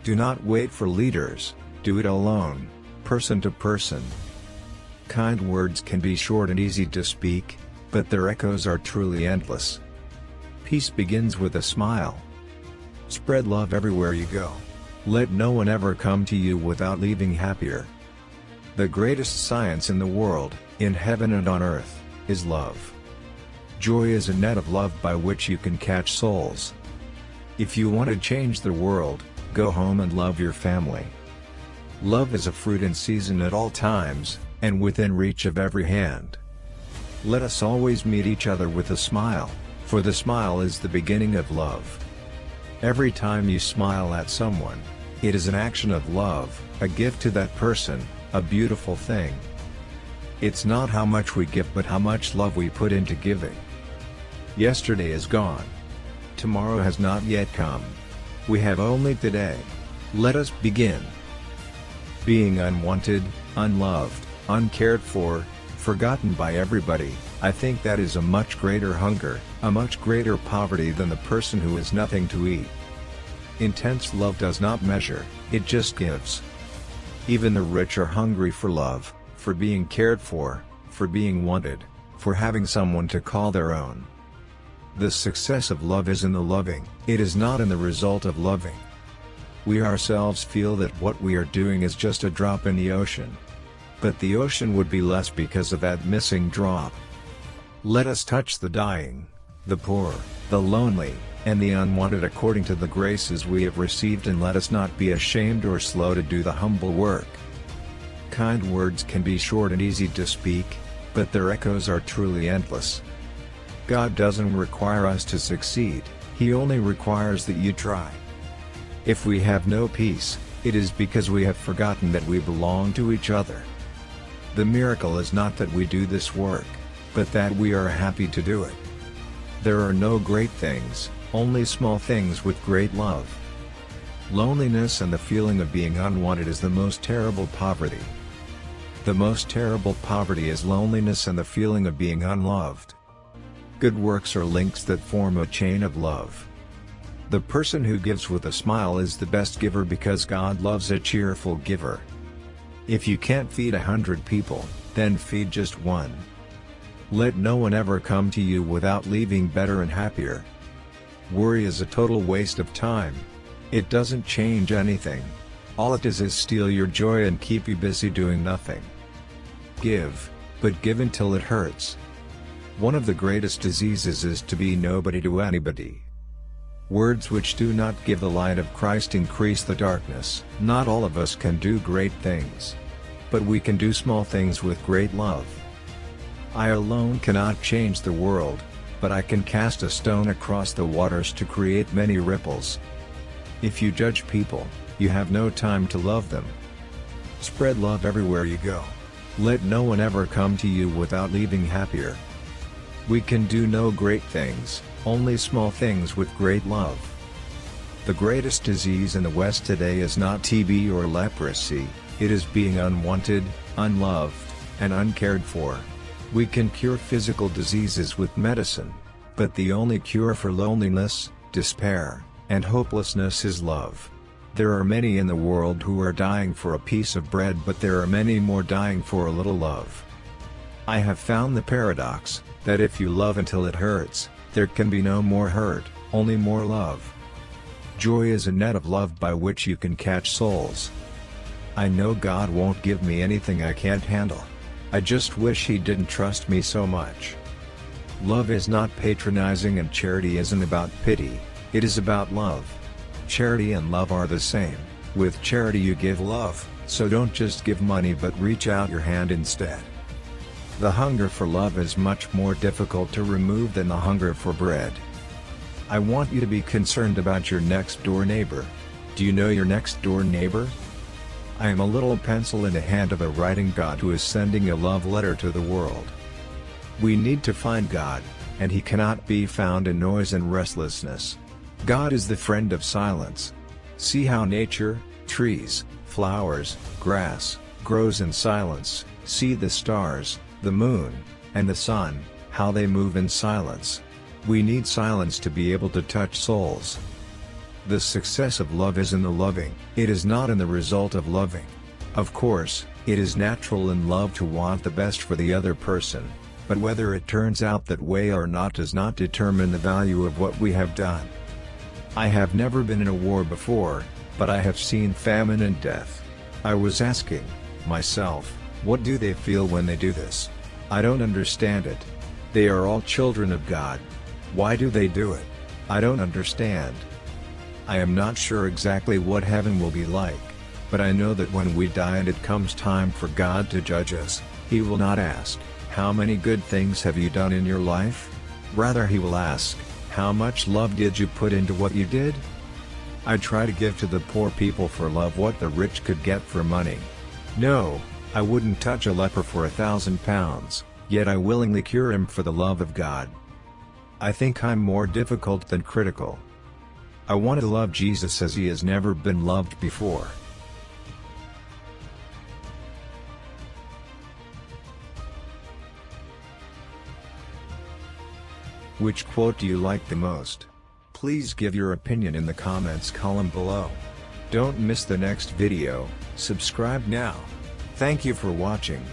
Do not wait for leaders, do it alone, person to person. Kind words can be short and easy to speak, but their echoes are truly endless. Peace begins with a smile. Spread love everywhere you go. Let no one ever come to you without leaving happier. The greatest science in the world, in heaven and on earth, is love. Joy is a net of love by which you can catch souls. If you want to change the world, go home and love your family. Love is a fruit in season at all times, and within reach of every hand. Let us always meet each other with a smile, for the smile is the beginning of love. Every time you smile at someone, it is an action of love, a gift to that person, a beautiful thing. It's not how much we give but how much love we put into giving. Yesterday is gone. Tomorrow has not yet come. We have only today. Let us begin. Being unwanted, unloved, uncared for, forgotten by everybody, I think that is a much greater hunger, a much greater poverty than the person who has nothing to eat. Intense love does not measure, it just gives. Even the rich are hungry for love, for being cared for being wanted, for having someone to call their own. The success of love is in the loving, it is not in the result of loving. We ourselves feel that what we are doing is just a drop in the ocean. But the ocean would be less because of that missing drop. Let us touch the dying, the poor, the lonely, and the unwanted according to the graces we have received, and let us not be ashamed or slow to do the humble work. Kind words can be short and easy to speak, but their echoes are truly endless. God doesn't require us to succeed, He only requires that you try. If we have no peace, it is because we have forgotten that we belong to each other. The miracle is not that we do this work, but that we are happy to do it. There are no great things, only small things with great love. Loneliness and the feeling of being unwanted is the most terrible poverty. The most terrible poverty is loneliness and the feeling of being unloved. Good works are links that form a chain of love. The person who gives with a smile is the best giver because God loves a cheerful giver. If you can't feed 100 people, then feed just one. Let no one ever come to you without leaving better and happier. Worry is a total waste of time. It doesn't change anything. All it does is steal your joy and keep you busy doing nothing. Give, but give until it hurts. One of the greatest diseases is to be nobody to anybody. Words which do not give the light of Christ increase the darkness. Not all of us can do great things. But we can do small things with great love. I alone cannot change the world, but I can cast a stone across the waters to create many ripples. If you judge people, you have no time to love them. Spread love everywhere you go. Let no one ever come to you without leaving happier. We can do no great things, only small things with great love. The greatest disease in the West today is not TB or leprosy, it is being unwanted, unloved, and uncared for. We can cure physical diseases with medicine, but the only cure for loneliness, despair, and hopelessness is love. There are many in the world who are dying for a piece of bread, but there are many more dying for a little love. I have found the paradox, that if you love until it hurts, there can be no more hurt, only more love. Joy is a net of love by which you can catch souls. I know God won't give me anything I can't handle. I just wish He didn't trust me so much. Love is not patronizing and charity isn't about pity, it is about love. Charity and love are the same. With charity you give love, so don't just give money but reach out your hand instead. The hunger for love is much more difficult to remove than the hunger for bread. I want you to be concerned about your next door neighbor. Do you know your next door neighbor? I am a little pencil in the hand of a writing God who is sending a love letter to the world. We need to find God, and He cannot be found in noise and restlessness. God is the friend of silence. See how nature, trees, flowers, grass, grows in silence. See the stars, the moon, and the sun, how they move in silence. We need silence to be able to touch souls. The success of love is in the loving, it is not in the result of loving. Of course, it is natural in love to want the best for the other person, but whether it turns out that way or not does not determine the value of what we have done. I have never been in a war before, but I have seen famine and death. I was asking myself, what do they feel when they do this? I don't understand it. They are all children of God. Why do they do it? I don't understand. I am not sure exactly what heaven will be like, but I know that when we die and it comes time for God to judge us, He will not ask, "How many good things have you done in your life?" Rather He will ask, "How much love did you put into what you did?" I try to give to the poor people for love what the rich could get for money. No, I wouldn't touch a leper for £1,000, yet I willingly cure him for the love of God. I think I'm more difficult than critical. I want to love Jesus as He has never been loved before. Which quote do you like the most? Please give your opinion in the comments column below. Don't miss the next video, subscribe now. Thank you for watching.